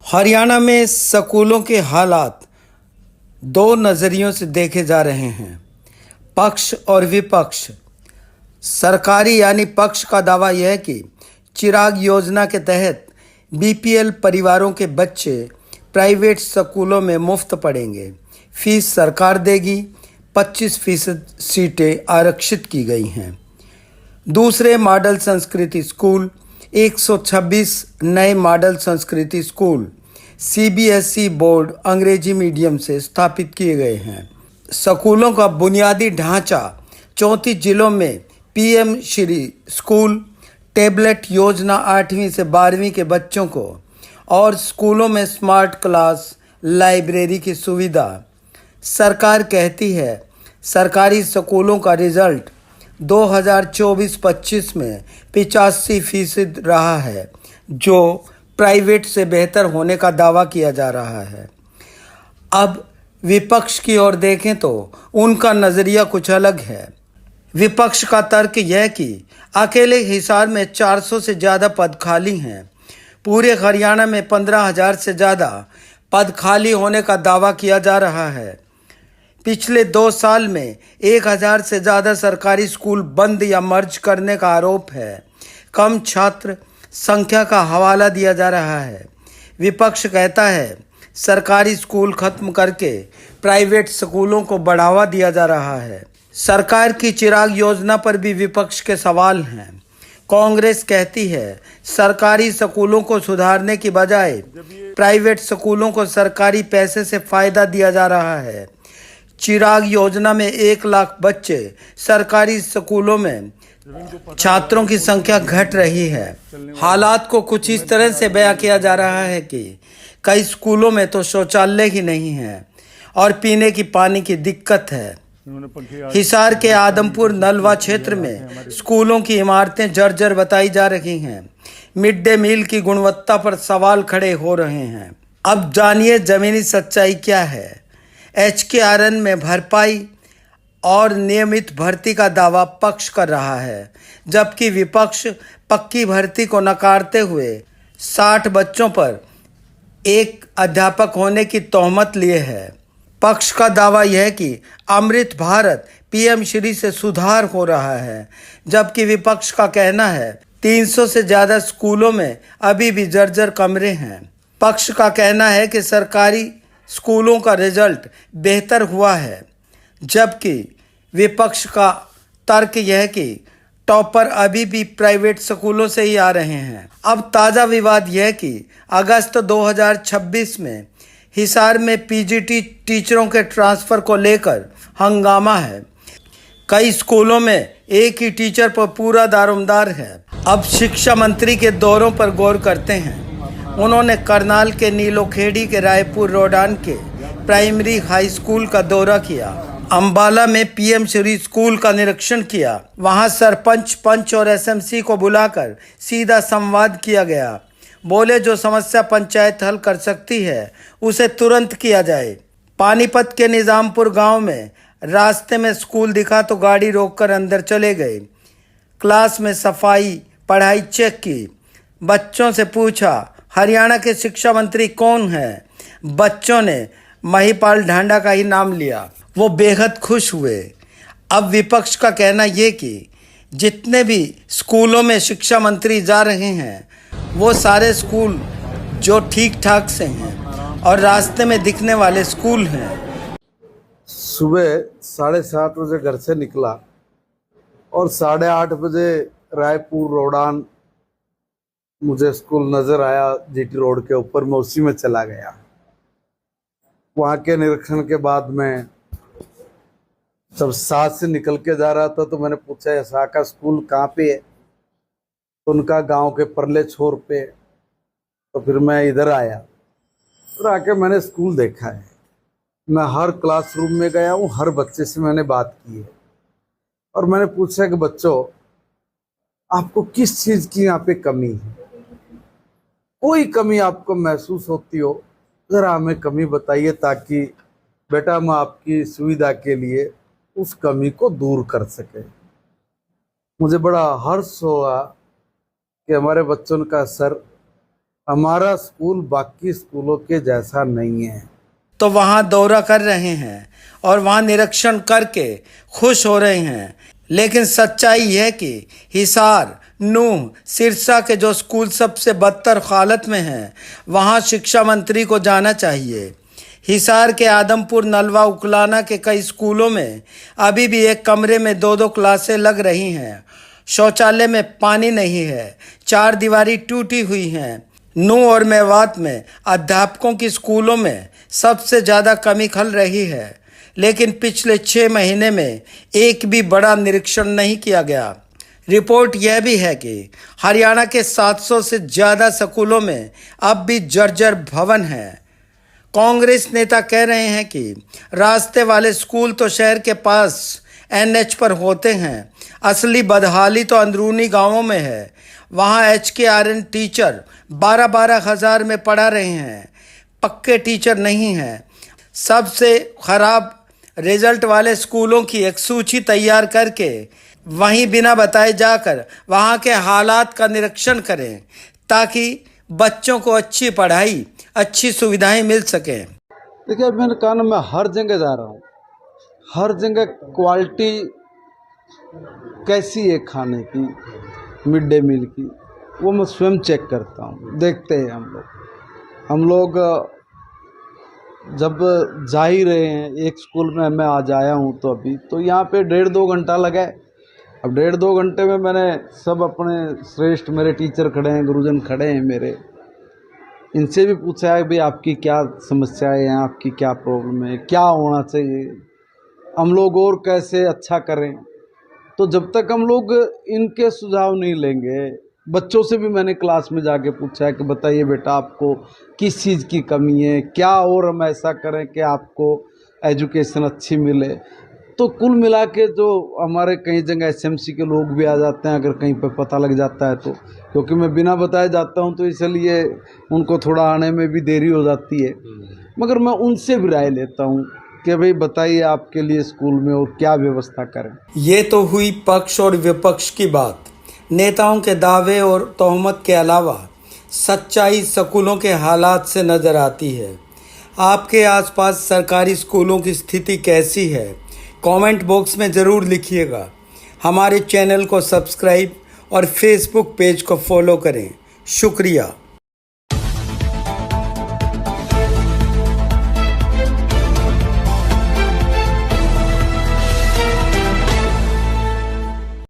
हरियाणा में स्कूलों के हालात दो नज़रियों से देखे जा रहे हैं। पक्ष और विपक्ष। सरकारी यानी पक्ष का दावा यह है कि चिराग योजना के तहत बीपीएल परिवारों के बच्चे प्राइवेट स्कूलों में मुफ्त पढ़ेंगे। फीस सरकार देगी। 25% सीटें आरक्षित की गई हैं। दूसरे मॉडल संस्कृति स्कूल 126 नए मॉडल संस्कृति स्कूल सीबीएसई बोर्ड अंग्रेजी मीडियम से स्थापित किए गए हैं। स्कूलों का बुनियादी ढांचा 34 जिलों में पीएम श्री स्कूल, टैबलेट योजना 8वीं से 12वीं के बच्चों को और स्कूलों में स्मार्ट क्लास, लाइब्रेरी की सुविधा। सरकार कहती है सरकारी स्कूलों का रिजल्ट 2024-25 में 85% रहा है, जो प्राइवेट से बेहतर होने का दावा किया जा रहा है। अब विपक्ष की ओर देखें तो उनका नज़रिया कुछ अलग है। विपक्ष का तर्क यह कि अकेले हिसार में 400 से ज़्यादा पद खाली हैं। पूरे हरियाणा में 15,000 से ज़्यादा पद खाली होने का दावा किया जा रहा है। पिछले 2 साल में 1,000 से ज़्यादा सरकारी स्कूल बंद या मर्ज करने का आरोप है। कम छात्र संख्या का हवाला दिया जा रहा है। विपक्ष कहता है सरकारी स्कूल खत्म करके प्राइवेट स्कूलों को बढ़ावा दिया जा रहा है। सरकार की चिराग योजना पर भी विपक्ष के सवाल हैं। कांग्रेस कहती है सरकारी स्कूलों को सुधारने की बजाय प्राइवेट स्कूलों को सरकारी पैसे से फ़ायदा दिया जा रहा है। चिराग योजना में 1 लाख बच्चे सरकारी स्कूलों में छात्रों की संख्या घट रही है। हालात को कुछ इस तरह से बयां किया जा रहा है कि कई स्कूलों में तो शौचालय ही नहीं है और पीने की पानी की दिक्कत है। हिसार के आदमपुर नलवा क्षेत्र में स्कूलों की इमारतें जर्जर बताई जा रही हैं। मिड डे मील की गुणवत्ता पर सवाल खड़े हो रहे हैं। अब जानिए जमीनी सच्चाई क्या है। HKRN में भरपाई और नियमित भर्ती का दावा पक्ष कर रहा है, जबकि विपक्ष पक्की भर्ती को नकारते हुए 60 बच्चों पर एक अध्यापक होने की तोहमत लिए है। पक्ष का दावा यह है कि अमृत भारत पीएम श्री से सुधार हो रहा है, जबकि विपक्ष का कहना है 300 से ज़्यादा स्कूलों में अभी भी जर्जर कमरे हैं। पक्ष का कहना है कि सरकारी स्कूलों का रिजल्ट बेहतर हुआ है, जबकि विपक्ष का तर्क यह है कि टॉपर अभी भी प्राइवेट स्कूलों से ही आ रहे हैं। अब ताज़ा विवाद यह है कि अगस्त 2026 में हिसार में पीजीटी टीचरों के ट्रांसफ़र को लेकर हंगामा है। कई स्कूलों में एक ही टीचर पर पूरा दारोमदार है। अब शिक्षा मंत्री के दौरों पर गौर करते हैं। उन्होंने करनाल के नीलोखेड़ी के रायपुर रोडान के प्राइमरी हाई स्कूल का दौरा किया। अंबाला में पीएम श्री स्कूल का निरीक्षण किया। वहां सरपंच, पंच और एसएमसी को बुलाकर सीधा संवाद किया गया। बोले जो समस्या पंचायत हल कर सकती है उसे तुरंत किया जाए। पानीपत के निजामपुर गांव में रास्ते में स्कूल दिखा तो गाड़ी रोककर अंदर चले गए। क्लास में सफाई, पढ़ाई चेक की। बच्चों से पूछा हरियाणा के शिक्षा मंत्री कौन है। बच्चों ने महिपाल ढांडा का ही नाम लिया। वो बेहद खुश हुए। अब विपक्ष का कहना ये कि जितने भी स्कूलों में शिक्षा मंत्री जा रहे हैं वो सारे स्कूल जो ठीक ठाक से हैं और रास्ते में दिखने वाले स्कूल हैं। सुबह 7:30 बजे घर से निकला और 8:30 बजे रायपुर रोडान मुझे स्कूल नज़र आया। जीटी रोड के ऊपर मैं उसी में चला गया। वहाँ के निरीक्षण के बाद मैं जब साथ से निकल के जा रहा था तो मैंने पूछा ऐसा का स्कूल कहाँ पे है, तो उनका गांव के परले छोर पे। तो फिर मैं इधर आया और आके मैंने स्कूल देखा है। मैं हर क्लासरूम में गया हूँ, हर बच्चे से मैंने बात की है और मैंने पूछा कि बच्चों आपको किस चीज़ की यहाँ पे कमी है, कोई कमी आपको महसूस होती हो ज़रा हमें कमी बताइए ताकि बेटा हम आपकी सुविधा के लिए उस कमी को दूर कर सके। मुझे बड़ा हर्ष हुआ कि हमारे बच्चों का सर हमारा स्कूल बाकी स्कूलों के जैसा नहीं है। तो वहाँ दौरा कर रहे हैं और वहाँ निरीक्षण करके खुश हो रहे हैं, लेकिन सच्चाई है कि हिसार, नूह, सिरसा के जो स्कूल सबसे बदतर हालत में हैं, वहाँ शिक्षा मंत्री को जाना चाहिए। हिसार के आदमपुर, नलवा, उकलाना के कई स्कूलों में अभी भी एक कमरे में 2-2 क्लासें लग रही हैं। शौचालय में पानी नहीं है, 4 दीवारी टूटी हुई हैं। नूह और मेवात में अध्यापकों की स्कूलों में सबसे ज़्यादा कमी खल रही है, लेकिन पिछले 6 महीने में एक भी बड़ा निरीक्षण नहीं किया गया। रिपोर्ट यह भी है कि हरियाणा के 700 से ज़्यादा स्कूलों में अब भी जर्जर भवन हैं। कांग्रेस नेता कह रहे हैं कि रास्ते वाले स्कूल तो शहर के पास NH पर होते हैं, असली बदहाली तो अंदरूनी गांवों में है। वहां HKRN टीचर 12-12 हज़ार में पढ़ा रहे हैं, पक्के टीचर नहीं हैं। सबसे खराब रिजल्ट वाले स्कूलों की एक सूची तैयार करके वहीं बिना बताए जाकर वहां के हालात का निरीक्षण करें, ताकि बच्चों को अच्छी पढ़ाई, अच्छी सुविधाएं मिल सकें। देखिए, मैंने कहा ना, मैं हर जगह जा रहा हूँ, हर जगह क्वालिटी कैसी है खाने की, मिड डे मील की, वो मैं स्वयं चेक करता हूँ। देखते हैं हम लोग जब जा ही रहे हैं, एक स्कूल में मैं आज आया हूँ तो अभी तो यहाँ पे 1.5-2 घंटा लगा है। अब 1.5-2 घंटे में मैंने सब अपने श्रेष्ठ मेरे टीचर खड़े हैं, गुरुजन खड़े हैं मेरे, इनसे भी पूछा है भाई आपकी क्या समस्याएं हैं, आपकी क्या प्रॉब्लम है, क्या होना चाहिए, हम लोग और कैसे अच्छा करें। तो जब तक हम लोग इनके सुझाव नहीं लेंगे, बच्चों से भी मैंने क्लास में जाके पूछा है कि बताइए बेटा आपको किस चीज़ की कमी है, क्या और हम ऐसा करें कि आपको एजुकेशन अच्छी मिले। तो कुल मिला के जो हमारे कई जगह SMC के लोग भी आ जाते हैं, अगर कहीं पर पता लग जाता है तो, क्योंकि मैं बिना बताए जाता हूं तो इसलिए उनको थोड़ा आने में भी देरी हो जाती है, मगर मैं उनसे भी राय लेता हूं कि भाई बताइए आपके लिए स्कूल में और क्या व्यवस्था करें। ये तो हुई पक्ष और विपक्ष की बात। नेताओं के दावे और तोहमत के अलावा सच्चाई स्कूलों के हालात से नज़र आती है। आपके आसपास सरकारी स्कूलों की स्थिति कैसी है, कमेंट बॉक्स में ज़रूर लिखिएगा। हमारे चैनल को सब्सक्राइब और फेसबुक पेज को फॉलो करें। शुक्रिया।